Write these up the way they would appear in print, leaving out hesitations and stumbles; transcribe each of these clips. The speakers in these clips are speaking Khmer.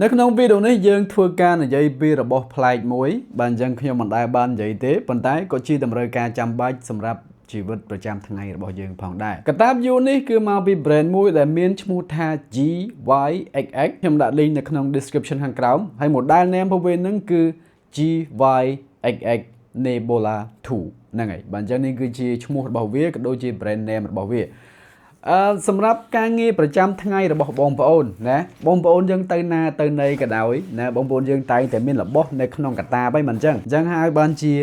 នៅក្នុងវីដេអូនេះយើងធ្វើការនិយាយពីរបស់ប្លែកមួយបាទអញ្ចឹងខ្ញុំមិនដែលបាននិយាយទេប៉ុន្តែក៏ជាតម្រូវការចាំបាច់សម្រាប់ជីវិតប្រចាំថ្ងៃរបស់យើងផងដែរកតាបយូនេះគឺមកពី brand មួយដែលមានឈ្មោះថា GYXX ខ្ញុំដាក់ link នៅក្នុង description ខាងក្រោមហើយ model name របស់វានឹងគឺ GYXX Nebula 2ហ្នឹងហើយបាទអញ្ចឹងនេះគឺជាឈ្មោះរបស់វាក៏ដូចជា brand name របស់វាសម្រាប់ការងារប្រចាំថ្ងៃរបស់បងប្អូនណាបងប្អូនយើងទៅណាទៅណីក៏ដោយណាបងប្អូនយើងតែងតែមានរបស់នៅក្នុងកតាបហ្នឹងមិនអញ្ចឹងហើយបានជា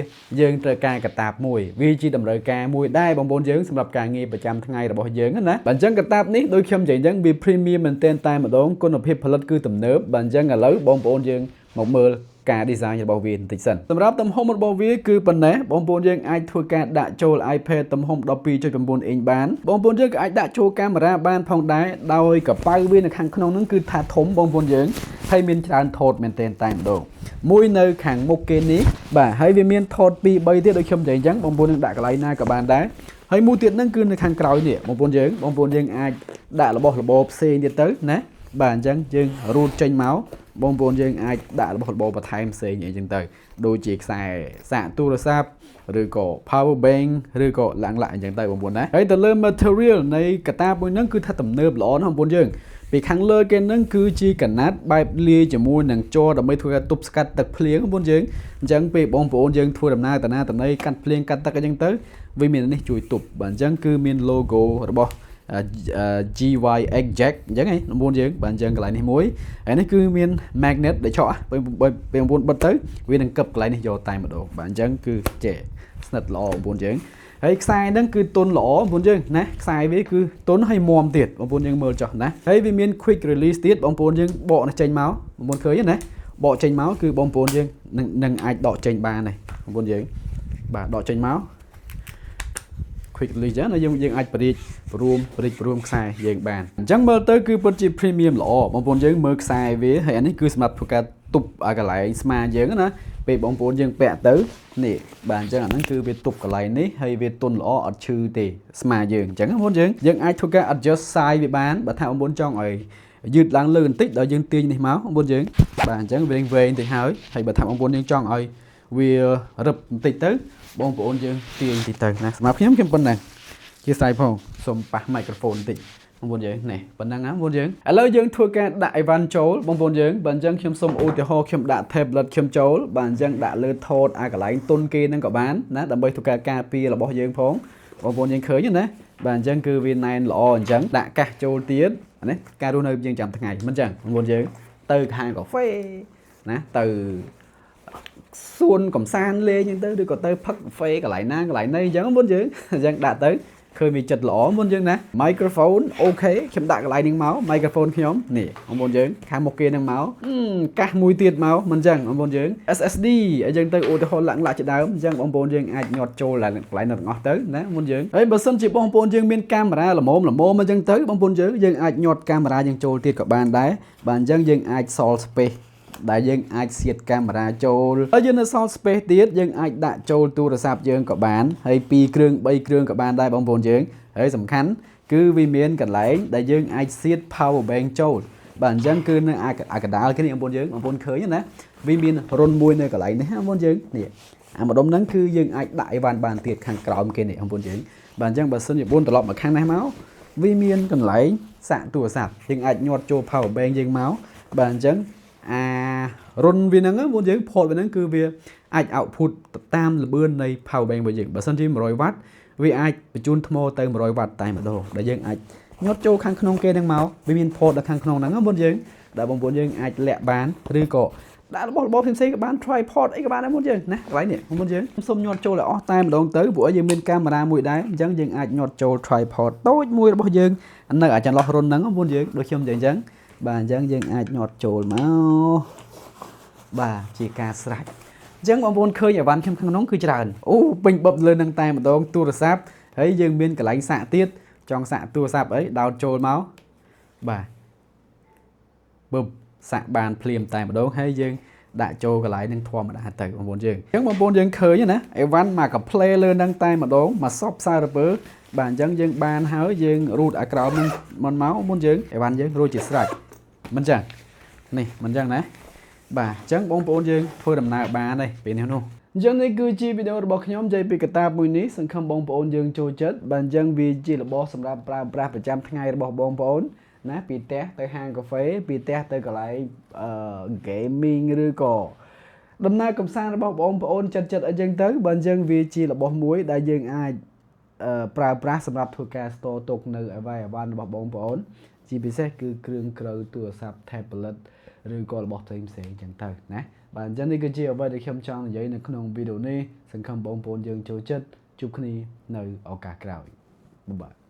យើងត្រូវការកតាបមួយវាជាតម្រូវការមួយដែរបងប្អូនយើងសម្រាប់ការងារប្រចាំថ្ងៃរបស់យើងណាបាទអញ្ចឹងកតាបនេះដូចខ្ញុំនិយាយអញ្ចឹងវា premium មែនទែនតែម្ដងគុណភាពផលិតគឺទំនើបបាទអញ្ចឹងឥឡូវបងប្អូនយើងមកមើលការ design របស់វាបន្តិចសិនសម្រាប់ទំហំរបស់វាគឺប៉ុណ្ណេះបងប្អូនយើងអាចធ្វើការដាក់ចូល iPad ទំហំ 12.9 អ៊ីងបានបងប្អូនយើងក៏អាចដាក់ចូលកាមេរ៉ាបានផងដែរដោយកប៉ៅវានៅខាងក្នុងហ្នឹងគឺថាធំបងប្អូនយើងហើយមានច្រើនថតមែនទែនតែម្ដងមួយនៅខាងមុខគេនេះបាទហើយវាមានថត2 3ទៀតដូចខ្ញុំនិយាយអញ្ចឹងបងប្អូននឹងដាក់កន្លែងណាក៏បានដែរហើយមួយទៀតហ្នឹងគឺនៅខាងក្រោយនេះបងប្អូនយើងអាចដាក់របស់របរផ្សេងទៀតទៅណាបាទអញ្ចឹងយើងរូតចេញមកបងប្អូនយើងអាចដាក់របស់របរបន្ថែមផ្សេងអីចឹងទៅដូចជាខ្សែសាកទូរស័ព្ទឬក៏ power bank ឬក៏ឡាំងឡាក់អញ្ចឹងទៅបងប្អូនណាហើយទៅលើ material នៃកតាបមួយហ្នឹងគឺថាទំនើបល្អណាស់បងប្អូនយើងពីខាងលើគេហ្នឹងគឺជាកណាត់បែបលាយជាមួយនឹងជ័រដើម្បីធ្វើឲ្យទប់ស្កាត់ទឹកភ្លៀងបងប្អូនយើងអញ្ចឹងពេលបងប្អូនយើងធ្វើដំណើរតាណាតាណីកាត់ភ្លៀងកាត់ទឹកអញ្ចឹងទៅវាមាននេះជួយទប់បាទអញ្ចឹងគឺមាន logo របស់GYX Jack អញ្ចឹងឯងបងប្អូនយើងបាទអញ្ចឹងកន្លែងនេះមួយហើយនេះគឺមាន magnet ដែលឆក់ពេលបងប្អូនបិទទៅវានឹងកឹបកន្លែងនេះយកតែម្ដងបាទអញ្ចឹងគឺចេះស្និទ្ធល្អបងប្អូនយើងហើយខ្សែហ្នឹងគឺទន់ល្អបងប្អូនយើងណាខ្សែវាគឺទន់ហើយមាំទៀតបងប្អូនយើងមើលចុះណាហើយវាមាន quick release ទៀតបងប្អូនយើងបកនេះចេញមកបងប្អូនឃើញទេណាបកចេញមកគឺបងប្អូនយើងនឹងអាចដកចេញបានដែរបងប្អូនយើងបាទដកចេញមក quick release ណាយើងអាចបរិយាព្រមខ្សែយើងបានអញ្ចឹងមើលទៅគឺពិតជា premium ល្អបងប្អូនយើងមើលខ្សែវាហើយអានេះគឺសម្រាប់ធ្វើការទប់កន្លែងស្មាយើងណាពេលបងប្អូនយើងពាក់ទៅនេះបាទអញ្ចឹងអាហ្នឹងគឺវាទប់កន្លែងនេះហើយវាទន់ល្អអត់ឈឺទេស្មាយើងអញ្ចឹងបងប្អូនយើងអាចធ្វើការ adjust size វាបានបើថាបងប្អូនចង់ឲ្យយឺតឡើងលើបន្តិចដល់យើងទាញនេះមកបងប្អូនយើងបាទអញ្ចឹងវាវែងទៅហើយបើថាបងប្អូនយើងចង់ឲ្យវារឹបបន្តិចទៅបងប្អូនយើងទាញតិចទៅណាសម្រាប់ខ្ញុំប៉ុណ្ណឹងជាស្រ័យផងសូមប៉ះ microphone បន្តិចបងប្អូនយើងនេះប៉ុណ្ណឹងណាបងប្អូនយើងឥឡូវយើងធ្វើការដាក់អីវ៉ាន់ចូលបងប្អូនយើងបើអញ្ចឹងខ្ញុំសូមឧទាហរណ៍ខ្ញុំដាក់ tablet ខ្ញុំចូលបាទអញ្ចឹងដាក់លើថតកន្លែងទុនគេហ្នឹងក៏បានណាដើម្បីធ្វើការការពាររបស់យើងផងបងប្អូនយើងឃើញណាបាទអញ្ចឹងគឺវាណែនល្អអញ្ចឹងដាក់កាសចូលទៀតណាការរស់នៅយើងចាំថ្ងៃមិនអញ្ចឹងបងប្អូនយើងទៅខាងកាហ្វេណាទៅសួនកំសាន្តលេងអញ្ចឹងទៅឬក៏ទៅផឹកកាហ្វេកន្លែងណាកន្លែងណីអញ្ចឹងបងប្អូនយើងអញ្ចឹងដាក់ទៅឃើញវាចិត្តល្អបងប្អូនយើងណា microphone អូខេខ្ញុំដាក់កន្លែងនេះមក microphone ខ្ញុំនេះបងប្អូនយើងខាងមុខគេនឹងមកកាសមួយទៀតមកមិនអញ្ចឹងបងប្អូនយើង SSD អញ្ចឹងទៅឧទាហរណ៍ឡាក់ជាដើមអញ្ចឹងបងប្អូនយើងអាចញាត់ចូលកន្លែងទាំងអស់ទៅណាបងប្អូនយើងហើយបើសិនជាបងប្អូនយើងមានកាមេរ៉ាល្មមអញ្ចឹងទៅបងប្អូនយើងអាចញាត់កាមេរ៉ាយើងចូលទៀតក៏បានដែរបាទអញ្ចឹងយើងអាច solve spaceដែលយើងអាចសៀតកាមេរ៉ាចូលហើយយើងនៅសល់ space ទៀតយើងអាចដាក់ចូលទូរស័ព្ទយើងក៏បានហើយ2គ្រឿង3គ្រឿងក៏បានដែរបងប្អូនយើងហើយសំខាន់គឺវាមានកន្លែងដែលយើងអាចសៀត power bank ចូលបាទអញ្ចឹងគឺនៅអាកណ្ដាលគេនេះបងប្អូនឃើញណាវាមានរុនមួយនៅកន្លែងនេះបងប្អូនយើងនេះអាម្ដុំហ្នឹងគឺយើងអាចដាក់អីវ៉ាន់បានទៀតខាងក្រោមគេនេះបងប្អូនយើងបាទអញ្ចឹងបើសិនជា4ត្រឡប់មកខាងនេះមកវាមានកន្លែងសាកទូរស័ព្ទយើងអាចញាត់ចូល power bank យើងមកបាទអញ្ចឹងរុនវាហ្នឹងបងប្អូនយើងផតវាហ្នឹងគឺវាអាច output តាមល្បឿននៃ power bank របស់យើងបើសិនជា100 W វាអាចបញ្ជូនថ្មទៅ100 W តែម្ដងដែលយើងអាចញាត់ចូលខាងក្នុងគេហ្នឹងមកវាមាន port នៅខាងក្នុងហ្នឹងបងប្អូនយើងដែលបងប្អូនយើងអាចលាក់បានឬក៏ដាក់របស់ផ្សេងៗក៏បាន tripod អីក៏បានដែរបងប្អូនយើងណាកន្លែងនេះបងប្អូនយើងខ្ញុំសូមញាត់ចូលឲ្យអស់តែម្ដងទៅព្រោះយើងមានកាមេរ៉ាមួយដែរអញ្ចឹងយើងអាចញាត់ចូល tripod តូចមួយរបស់យើងនៅអាចន្លោះរុនហ្នឹងបងប្អូនយើងដូចខ្ញុំនិយាយអញ្ចឹងបាទអញ្ចឹងយើងអាចញាត់ចូលមកបាទជាការស្រេចអញ្ចឹងបងប្អូនឃើញអីវ៉ាន់ខ្ញុំខាងក្នុងគឺច្រើនអូពេញបឹបលើនឹងតែម្ដងទូរស័ព្ទហើយយើងមានកន្លែងសាកទៀតចង់សាកទូរស័ព្ទអីដោតចូលមកបាទបឹបសាកបានភ្លាមតែម្ដងហើយយើងដាក់ចូលកន្លែងនឹងធម្មតាទៅបងប្អូនយើងអញ្ចឹងបងប្អូនយើងឃើញណាអីវ៉ាន់មកកាផ្លេលើនឹងតែម្ដងមកសពសារពើបាទអញ្ចឹងយើងបានហើយយើងរូតអាក្រោមនឹងមកបងប្អូនយើងអីវ៉ាន់យើងរួចជាស្រេចមិនចឹង នេះមិនចឹងណាបាទអញ្ចឹងបងប្អូនយើងធ្វើដំណើរបានហើយពេលនេះនោះអញ្ចឹងនេះគឺជាវីដេអូរបស់ខ្ញុំនិយាយពីកាតាបមួយនេះសង្ឃឹមបងប្អូនយើងចូលចិត្តបាទអញ្ចឹងវាជារបស់សម្រាប់ប្រើប្រាស់ប្រចាំថ្ងៃរបស់បងប្អូនណាពីផ្ទះទៅហាងកាហ្វេពីផ្ទះទៅកន្លែងgaming ឬក៏ដំណើរកម្សាន្តរបស់បងប្អូនចិត្តអីចឹងទៅបើអញ្ចឹងវាជារបស់មួយដែលយើងអាចប្រើប្រាស់សម្រាប់ធ្វើការ store ទុកនៅអ្វីរបស់បងប្អូនជាពិសេសគឺគ្រឿងក្រៅទូរស័ព្ទ tablet ឬក៏របស់ផ្សេងចឹងទៅណាបាទអញ្ចឹងនេះគឺជាអ្វីដែលខ្ញុំចង់និយាយនៅក្នុងវីដេអូនេះសង្ឃឹមបងប្អូនយើងចូលចិត្តជួបគ្នានៅឱកាសក្រោយបាទ